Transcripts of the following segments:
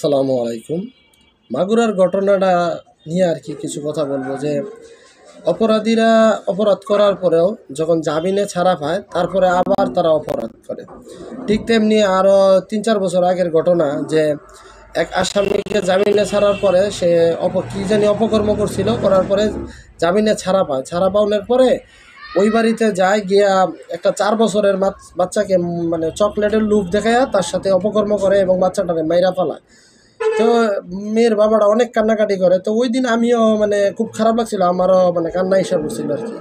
আসসালামু আলাইকুম। মাগুরার ঘটনাটা নিয়ে আর কি কিছু কথা বলবো যে অপরাধীরা অপরাধ করার পরেও যখন জামিনে ছাড়া পায় তারপরে আবার তারা অপরাধ করে। ঠিক তেমনি আরও ৩-৪ বছর আগের ঘটনা যে এক আসামিকে জামিনে ছাড়ার পরে সে কী জানি অপকর্ম করছিল, করার পরে জামিনে ছাড়া পায়। ছাড়া পাওয়ার পরে ওই বাড়িতে যায়, গিয়া একটা 4 বছরের বাচ্চাকে মানে চকলেটের লোভ দেখায় তার সাথে অপকর্ম করে এবং বাচ্চাটাকে মাইরা ফেলায়। তো মেয়ের বাবাটা অনেক কান্নাকাটি করে। তো ওই দিন আমিও মানে খুব খারাপ লাগছিল, আমারও মানে কান্না হিসাব করছিল আর কি।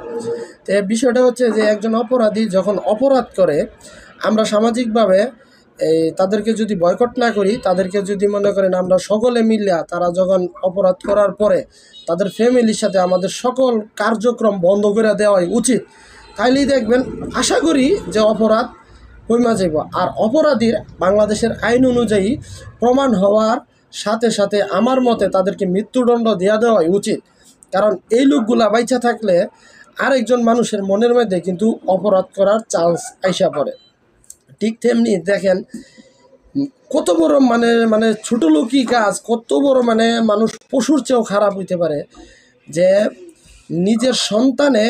তো বিষয়টা হচ্ছে যে একজন অপরাধী যখন অপরাধ করে, আমরা সামাজিকভাবে তাদেরকে যদি বয়কট না করি, তাদেরকে যদি মনে করেন আমরা সকলে মিলিয়া তারা যখন অপরাধ করার পরে তাদের ফ্যামিলির সাথে আমাদের সকল কার্যক্রম বন্ধ করে দেওয়াই উচিত, তাইলেই দেখবেন আশা করি যে অপরাধ কইমা যাইব। আর অপরাধীর বাংলাদেশের আইন অনুযায়ী প্রমাণ হওয়ার সাথে সাথে আমার মতে তাদেরকে মৃত্যুদণ্ড দেওয়া দেওয়াই উচিত। কারণ এই লোকগুলা বাইচা থাকলে আরেকজন মানুষের মনের মধ্যে কিন্তু অপরাধ করার চান্স আইসা পড়ে। ঠিক তেমনি দেখেন কত বড় মানে মানে ছোটো লোকই কাজ, কত বড় মানে মানুষ পশুর চেয়েও খারাপ হইতে পারে যে নিজের সন্তানে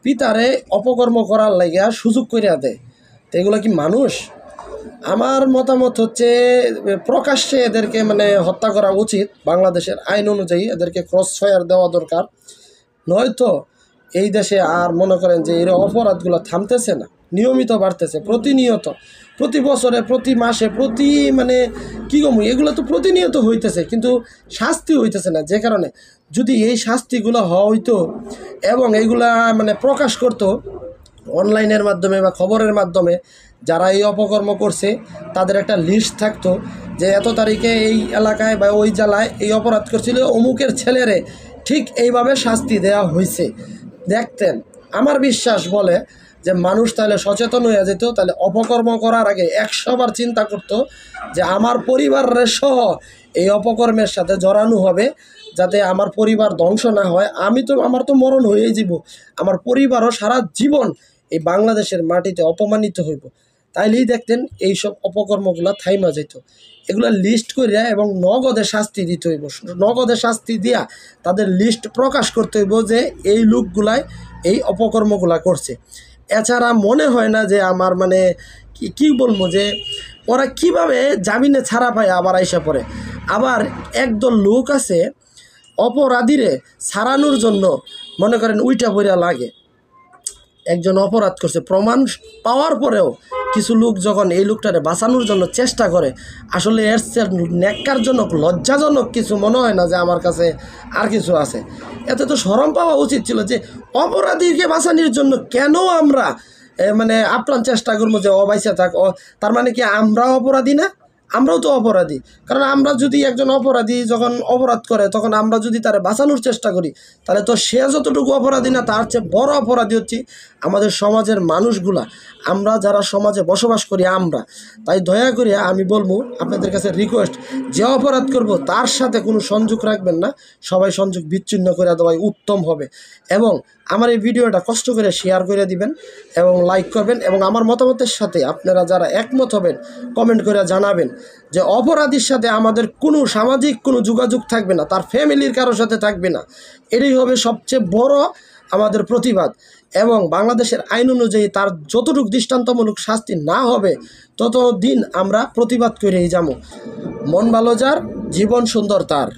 পিতারে অপকর্ম করার লাগিয়া সুযোগ করিয়া দেয়। তো এগুলো কি মানুষ? আমার মতামত হচ্ছে প্রকাশ্যে এদেরকে মানে হত্যা করা উচিত। বাংলাদেশের আইন অনুযায়ী এদেরকে ক্রস ফায়ার দেওয়া দরকার, নয়তো এই দেশে আর মনে করেন যে এর অপরাধগুলো থামতেছে না, নিয়মিত বাড়তেছে, প্রতিনিয়ত, প্রতি বছরে, প্রতি মাসে, প্রতি মানে কী কম এগুলো তো প্রতিনিয়ত হইতেছে, কিন্তু শাস্তি হইতেছে না। যে কারণে যদি এই শাস্তিগুলো হইতো এবং এইগুলা মানে প্রকাশ করতো অনলাইনের মাধ্যমে বা খবরের মাধ্যমে, যারা এই অপকর্ম করছে তাদের একটা লিস্ট থাকতো যে এত তারিখে এই এলাকায় বা ওই জেলায় এই অপরাধ করছিল, অমুকের ছেলেরে ঠিক এইভাবে শাস্তি দেওয়া হয়েছে, দেখতেন। আমার বিশ্বাস বলে যে মানুষ তাহলে সচেতন হয়ে যেত, তাহলে অপকর্ম করার আগে 100 বার চিন্তা করতো যে আমার পরিবারের সহ এই অপকর্মের সাথে জড়ানো হবে, যাতে আমার পরিবার ধ্বংস না হয়। আমার তো মরণ হয়েই যাব, আমার পরিবারও সারা জীবন এই বাংলাদেশের মাটিতে অপমানিত হইব। তাইলেই দেখতেন এইসব অপকর্মগুলো থাইমা যেত। এগুলো লিস্ট করিয়া এবং নগদে শাস্তি দিতে হইব, নগদে শাস্তি দিয়া তাদের লিস্ট প্রকাশ করতে হইব যে এই লোকগুলাই এই অপকর্মগুলা করছে। এছাড়া মনে হয় না যে আমার মানে কি বলবো যে ওরা কিভাবে জামিনে ছাড়া পায় আবার আইসা পড়ে। আবার একদল লোক আছে অপরাধীরে ছাড়ানোর জন্য মনে করেন উইটা পইরা লাগে। একজন অপরাধ করছে, প্রমাণ পাওয়ার পরেও কিছু লোক যখন এই লোকটারে বাঁচানোর জন্য চেষ্টা করে, আসলে এর ন্যাক্কারজনক, লজ্জাজনক কিছু মনে হয় না যে আমার কাছে আর কিছু আছে। এতে তো শরম পাওয়া উচিত ছিল যে অপরাধীকে বাঁচানোর জন্য কেন আমরা মানে আপ্রাণ চেষ্টা করবো যে অবাইসা থাক। তার মানে কি আমরাও অপরাধী না? আমরাও তো অপরাধী। কারণ আমরা যদি একজন অপরাধী যখন অপরাধ করে তখন আমরা যদি তারা বাঁচানোর চেষ্টা করি, তাহলে তো সে যতটুকু অপরাধী না, তার চেয়ে বড় অপরাধী হচ্ছে আমাদের সমাজের মানুষগুলা, আমরা যারা সমাজে বসবাস করি আমরা। তাই দয়া করে আমি বলবো, আপনাদের কাছে রিকোয়েস্ট, যে অপরাধ করব তার সাথে কোনো সংযোগ রাখবেন না, সবাই সংযোগ বিচ্ছিন্ন করে দেওয়াই উত্তম হবে। এবং আমার এই ভিডিওটা কষ্ট করে শেয়ার করে দিবেন এবং লাইক করবেন, এবং আমার মতামতের সাথে আপনারা যারা একমত হবেন কমেন্ট করে জানাবেন যে অপরাধীর সাথে আমাদের কোনো সামাজিক কোনো যোগাযোগ থাকবে না, তার ফ্যামিলির কারোর সাথে থাকবে না। এটাই হবে সবচেয়ে বড় আমাদের প্রতিবাদ। এবং বাংলাদেশের আইন অনুযায়ী তার যতটুকু দৃষ্টান্তমূলক শাস্তি না হবে ততদিন আমরা প্রতিবাদ করেই যাবো। মন ভালো যার, জীবন সুন্দর তার।